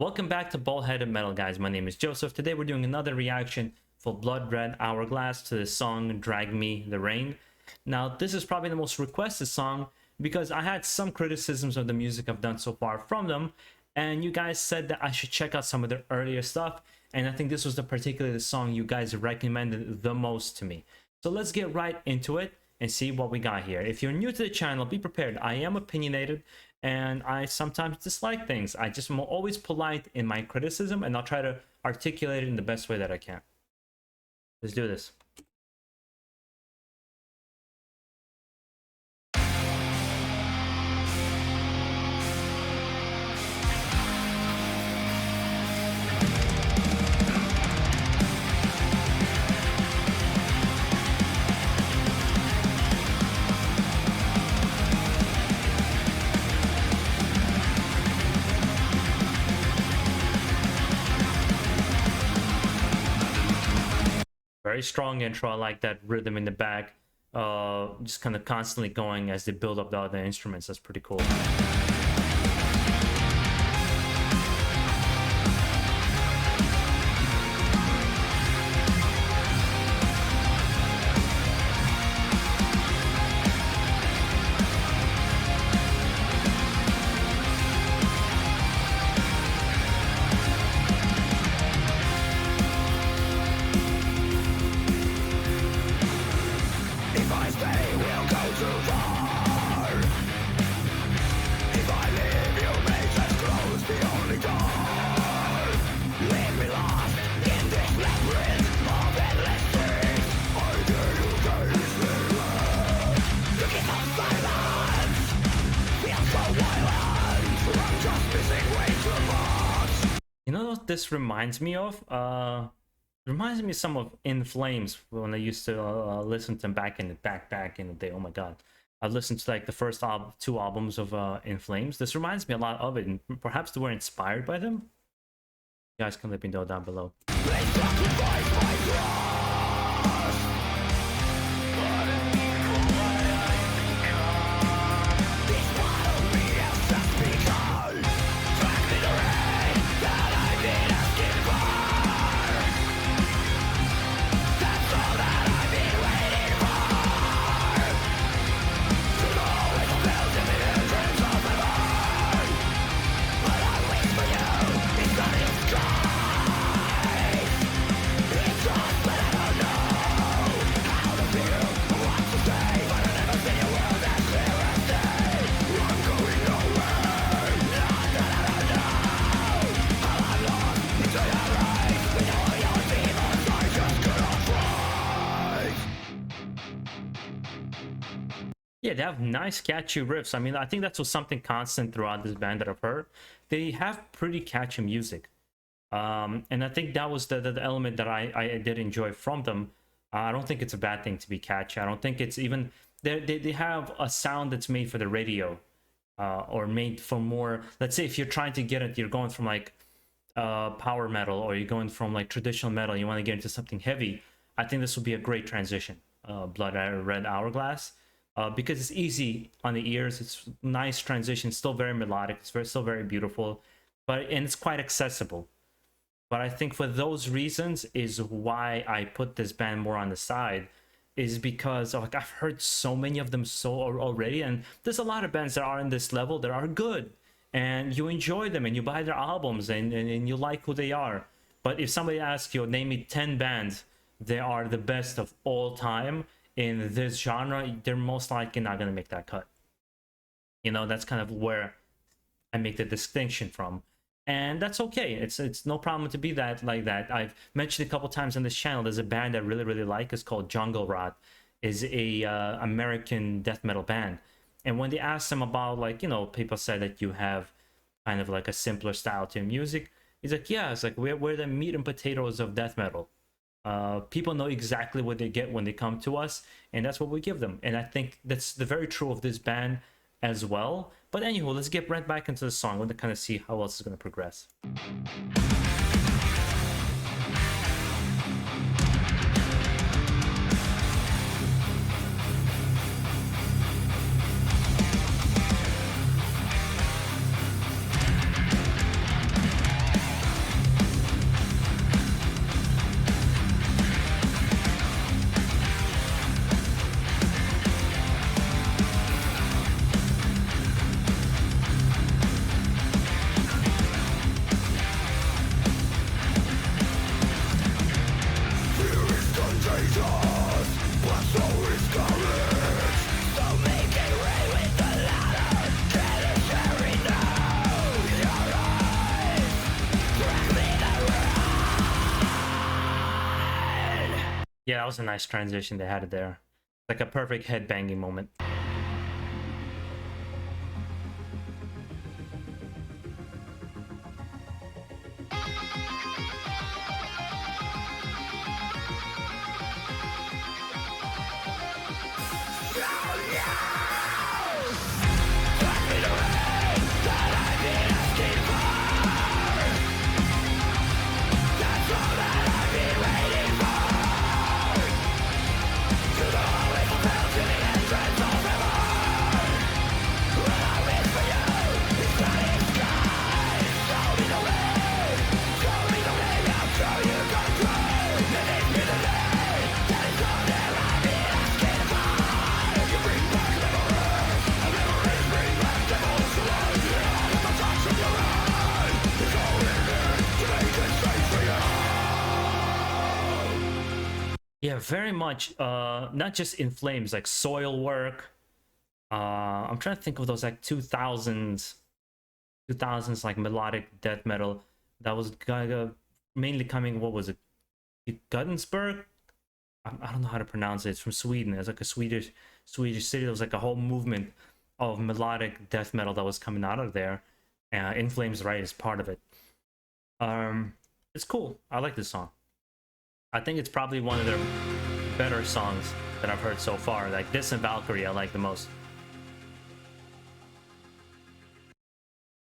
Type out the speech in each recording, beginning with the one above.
Welcome back to BaldHeaded Metal, guys. My name is Joseph. Today we're doing another reaction for Bloodred Hourglass to the song Drag Me the Rain. Now, this is probably the most requested song because I had some criticisms of the music I've done so far from them, and you guys said that I should check out some of their earlier stuff, and I think this was particularly the song you guys recommended the most to me. So let's get right into it and see what we got here. If you're new to the channel, be prepared. I am opinionated and I sometimes dislike things. I just am always polite in my criticism, and I'll try to articulate it in the best way that I can. Let's do this. Very strong intro. I like that rhythm in the back, just kind of constantly going as they build up the other instruments. That's pretty cool. You know what this reminds me of? Reminds me some of In Flames when I used to listen to them back in the day. Oh my god, I've listened to like the first two albums of In Flames. This reminds me a lot of it, and perhaps they were inspired by them. You guys can let me know down below. Yeah, they have nice catchy riffs. I mean, I think that's something constant throughout this band that I've heard. They have pretty catchy music. And I think that was the element that I did enjoy from them. I don't think it's a bad thing to be catchy. I don't think it's even... They have a sound that's made for the radio. Or made for more... Let's say if you're trying to get it, you're going from like power metal, or you're going from like traditional metal, you want to get into something heavy. I think this would be a great transition. Bloodred Hourglass. Because it's easy on the ears, it's nice transition, still very melodic, it's still very beautiful, and it's quite accessible. But I think for those reasons is why I put this band more on the side, is because like I've heard so many of them already, and there's a lot of bands that are in this level that are good, and you enjoy them, and you buy their albums, and you like who they are. But if somebody asks you, name me 10 bands that are the best of all time in this genre, they're most likely not going to make that cut. You know, that's kind of where I make the distinction from, and that's okay. It's no problem to be like that. I've mentioned a couple times on this channel, there's a band I really like. It's called Jungle Rot. Is a American death metal band, and when they asked them about, like, you know, people said that you have kind of like a simpler style to your music, he's like, yeah, it's like we're the meat and potatoes of death metal. People know exactly what they get when they come to us, and that's what we give them. And I think that's the very true of this band as well. But anywho, let's get right back into the song. I want to kind of see how else it's going to progress. Yeah, that was a nice transition they had it there. Like a perfect headbanging moment. Yeah, very much. Not just In Flames, like Soil Work. I'm trying to think of those like 2000s like melodic death metal that was mainly coming. What was it? Gothenburg. I don't know how to pronounce it. It's from Sweden. It's like a Swedish city. There was like a whole movement of melodic death metal that was coming out of there. In Flames, right, is part of it. It's cool. I like this song. I think it's probably one of their better songs that I've heard so far. Like this and Valkyrie, I like the most.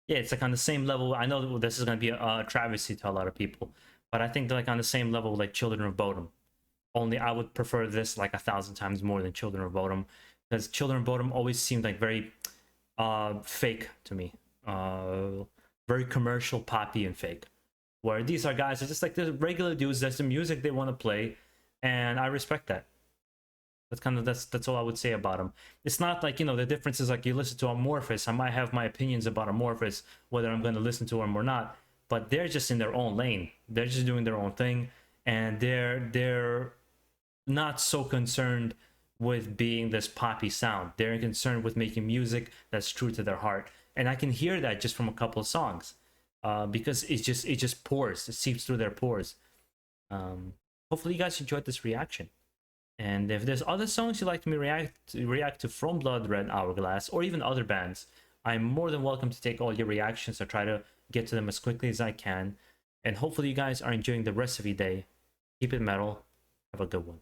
Yeah, it's like on the same level. I know this is gonna be a travesty to a lot of people, but I think they're like on the same level like Children of Bodom. Only I would prefer this like 1,000 times more than Children of Bodom, because Children of Bodom always seemed like very fake to me. Very commercial, poppy, and fake. Where these are guys are just like the regular dudes. That's the music they want to play, and I respect that. That's all I would say about them. It's not like, you know, the difference is like you listen to Amorphous. I might have my opinions about Amorphous, whether I'm going to listen to them or not, but they're just in their own lane. They're just doing their own thing, and they're not so concerned with being this poppy sound. They're concerned with making music that's true to their heart, and I can hear that just from a couple of songs, because it just pours. It seeps through their pores. Hopefully, you guys enjoyed this reaction. And if there's other songs you'd like me react to from Bloodred Hourglass or even other bands, I'm more than welcome to take all your reactions or try to get to them as quickly as I can. And hopefully you guys are enjoying the rest of your day. Keep it metal. Have a good one.